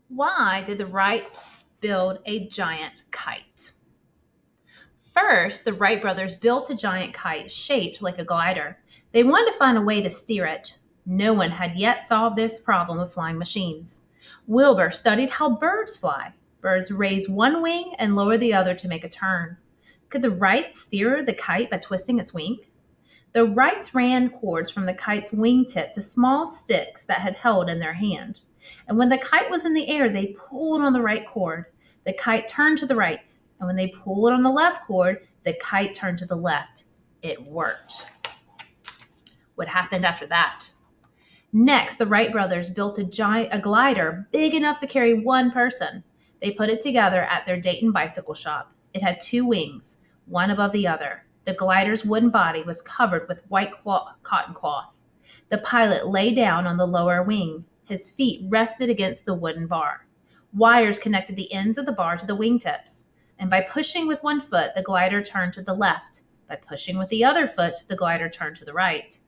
Why did the Wrights build a giant kite? First, the Wright brothers built a giant kite shaped like a glider. They wanted to find a way to steer it. No one had yet solved this problem with flying machines. Wilbur studied how birds fly. Birds raise one wing and lower the other to make a turn. Could the Wrights steer the kite by twisting its wing? The Wrights ran cords from the kite's wingtip to small sticks that had held in their hand. And when the kite was in the air, they pulled on the right cord. The kite turned to the right. And when they pulled on the left cord, the kite turned to the left. It worked. What happened after that? Next, the Wright brothers built a glider big enough to carry one person. They put it together at their Dayton bicycle shop. It had two wings, one above the other. The glider's wooden body was covered with white cotton cloth. The pilot lay down on the lower wing. His feet rested against the wooden bar. Wires connected the ends of the bar to the wingtips. And by pushing with one foot, the glider turned to the left. By pushing with the other foot, the glider turned to the right.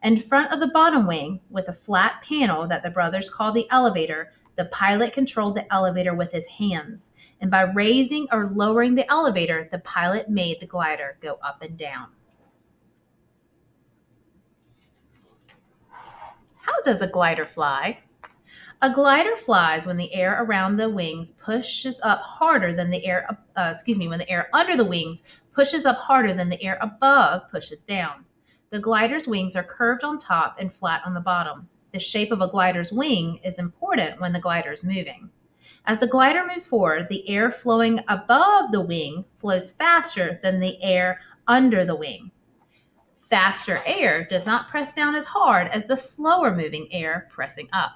In front of the bottom wing, with a flat panel that the brothers called the elevator, the pilot controlled the elevator with his hands. And by raising or lowering the elevator, the pilot made the glider go up and down. How does a glider fly? A glider flies when the air around the wings pushes up harder than the air, when the air under the wings pushes up harder than the air above pushes down. The glider's wings are curved on top and flat on the bottom. The shape of a glider's wing is important when the glider is moving. As the glider moves forward, the air flowing above the wing flows faster than the air under the wing. Faster air does not press down as hard as the slower moving air pressing up.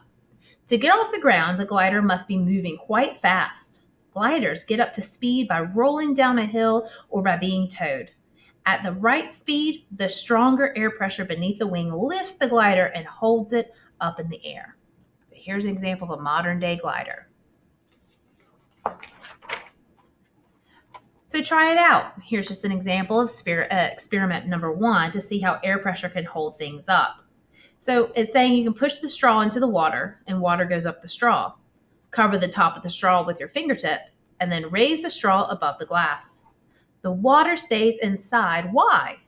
To get off the ground, the glider must be moving quite fast. Gliders get up to speed by rolling down a hill or by being towed. At the right speed, the stronger air pressure beneath the wing lifts the glider and holds it up in the air. So here's an example of a modern day glider. So try it out. Here's just an example of experiment number 1 to see how air pressure can hold things up. So it's saying you can push the straw into the water and water goes up the straw. Cover the top of the straw with your fingertip and then raise the straw above the glass. The water stays inside. Why?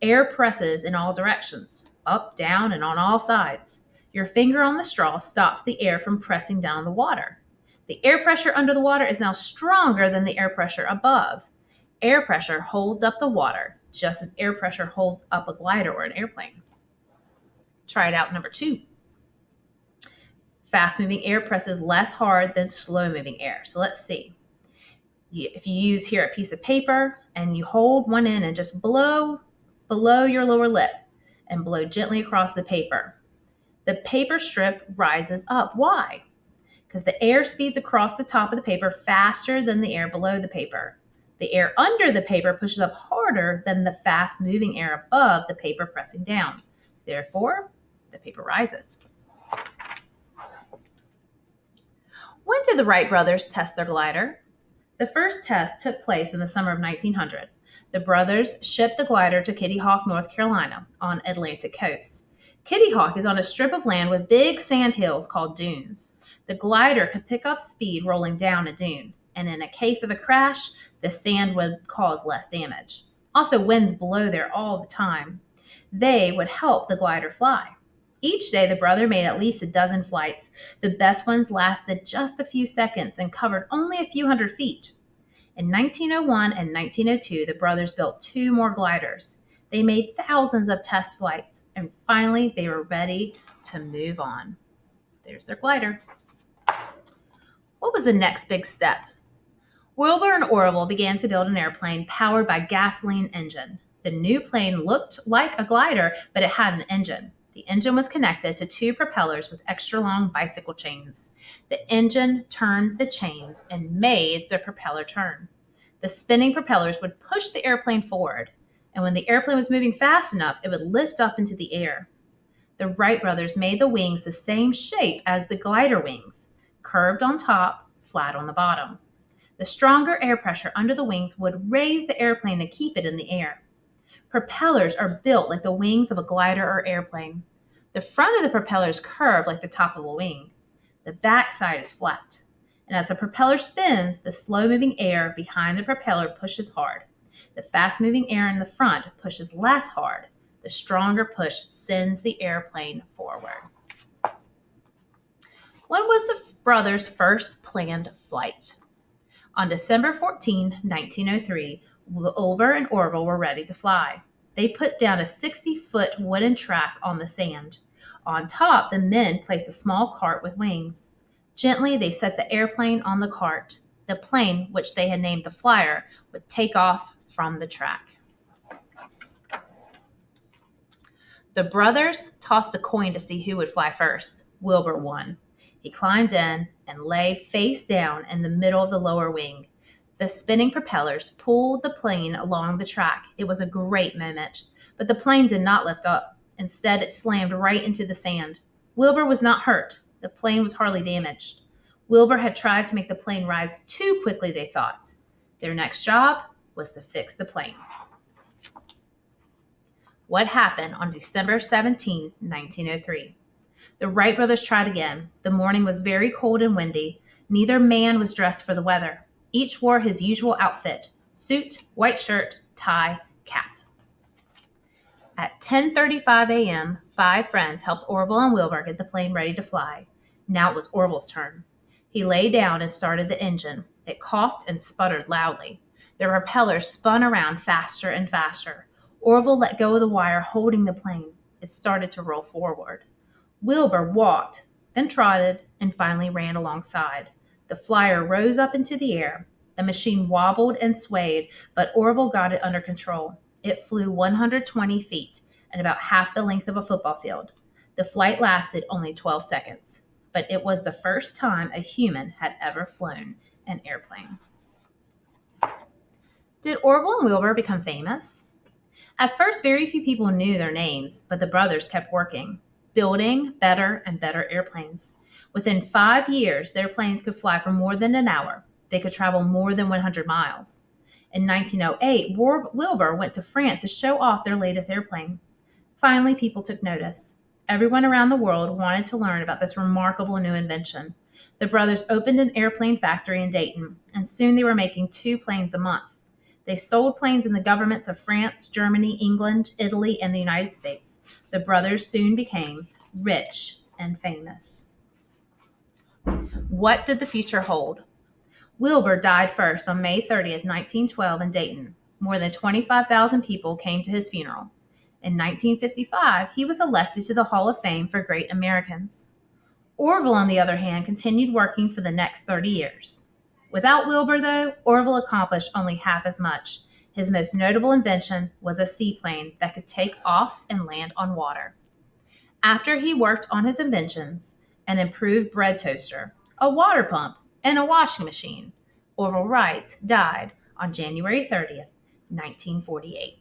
Air presses in all directions, up, down, and on all sides. Your finger on the straw stops the air from pressing down the water. The air pressure under the water is now stronger than the air pressure above. Air pressure holds up the water, just as air pressure holds up a glider or an airplane. Try it out number 2. Fast-moving air presses less hard than slow-moving air. So let's see. If you use here a piece of paper and you hold one end and just blow below your lower lip and blow gently across the paper, the paper strip rises up. Why? Because the air speeds across the top of the paper faster than the air below the paper. The air under the paper pushes up harder than the fast-moving air above the paper pressing down. Therefore, the paper rises. When did the Wright brothers test their glider? The first test took place in the summer of 1900. The brothers shipped the glider to Kitty Hawk, North Carolina, on Atlantic coast. Kitty Hawk is on a strip of land with big sand hills called dunes. The glider could pick up speed rolling down a dune, and in a case of a crash, the sand would cause less damage. Also, winds blow there all the time. They would help the glider fly. Each day, the brother made at least a dozen flights. The best ones lasted just a few seconds and covered only a few hundred feet. In 1901 and 1902, the brothers built 2 more gliders. They made thousands of test flights, and finally, they were ready to move on. There's their glider. What was the next big step? Wilbur and Orville began to build an airplane powered by a gasoline engine. The new plane looked like a glider, but it had an engine. The engine was connected to 2 propellers with extra long bicycle chains. The engine turned the chains and made the propeller turn. The spinning propellers would push the airplane forward, and when the airplane was moving fast enough, it would lift up into the air. The Wright brothers made the wings the same shape as the glider wings, curved on top, flat on the bottom. The stronger air pressure under the wings would raise the airplane to keep it in the air. Propellers are built like the wings of a glider or airplane. The front of the propeller is curved like the top of a wing. The backside is flat, and as the propeller spins, the slow-moving air behind the propeller pushes hard. The fast-moving air in the front pushes less hard. The stronger push sends the airplane forward. When was the brothers' first planned flight? On December 14, 1903, Wilbur and Orville were ready to fly. They put down a 60-foot wooden track on the sand. On top, the men placed a small cart with wings. Gently, they set the airplane on the cart. The plane, which they had named the Flyer, would take off from the track. The brothers tossed a coin to see who would fly first. Wilbur won. He climbed in and lay face down in the middle of the lower wing. The spinning propellers pulled the plane along the track. It was a great moment, but the plane did not lift up. Instead, it slammed right into the sand. Wilbur was not hurt. The plane was hardly damaged. Wilbur had tried to make the plane rise too quickly, they thought. Their next job was to fix the plane. What happened on December 17, 1903? The Wright brothers tried again. The morning was very cold and windy. Neither man was dressed for the weather. Each wore his usual outfit: suit, white shirt, tie, cap. At 10:35 a.m., 5 friends helped Orville and Wilbur get the plane ready to fly. Now it was Orville's turn. He lay down and started the engine. It coughed and sputtered loudly. The propellers spun around faster and faster. Orville let go of the wire holding the plane. It started to roll forward. Wilbur walked, then trotted, and finally ran alongside. The Flyer rose up into the air. The machine wobbled and swayed, but Orville got it under control. It flew 120 feet and about half the length of a football field. The flight lasted only 12 seconds, but it was the first time a human had ever flown an airplane. Did Orville and Wilbur become famous? At first, very few people knew their names, but the brothers kept working, building better and better airplanes. Within 5 years, their planes could fly for more than an hour. They could travel more than 100 miles. In 1908, Wilbur went to France to show off their latest airplane. Finally, people took notice. Everyone around the world wanted to learn about this remarkable new invention. The brothers opened an airplane factory in Dayton, and soon they were making 2 planes a month. They sold planes in the governments of France, Germany, England, Italy, and the United States. The brothers soon became rich and famous. What did the future hold? Wilbur died first on May 30th, 1912 in Dayton. More than 25,000 people came to his funeral. In 1955, he was elected to the Hall of Fame for Great Americans. Orville, on the other hand, continued working for the next 30 years. Without Wilbur, though, Orville accomplished only half as much. His most notable invention was a seaplane that could take off and land on water. After he worked on his inventions, an improved bread toaster, a water pump, and a washing machine, Orville Wright died on January 30th, 1948.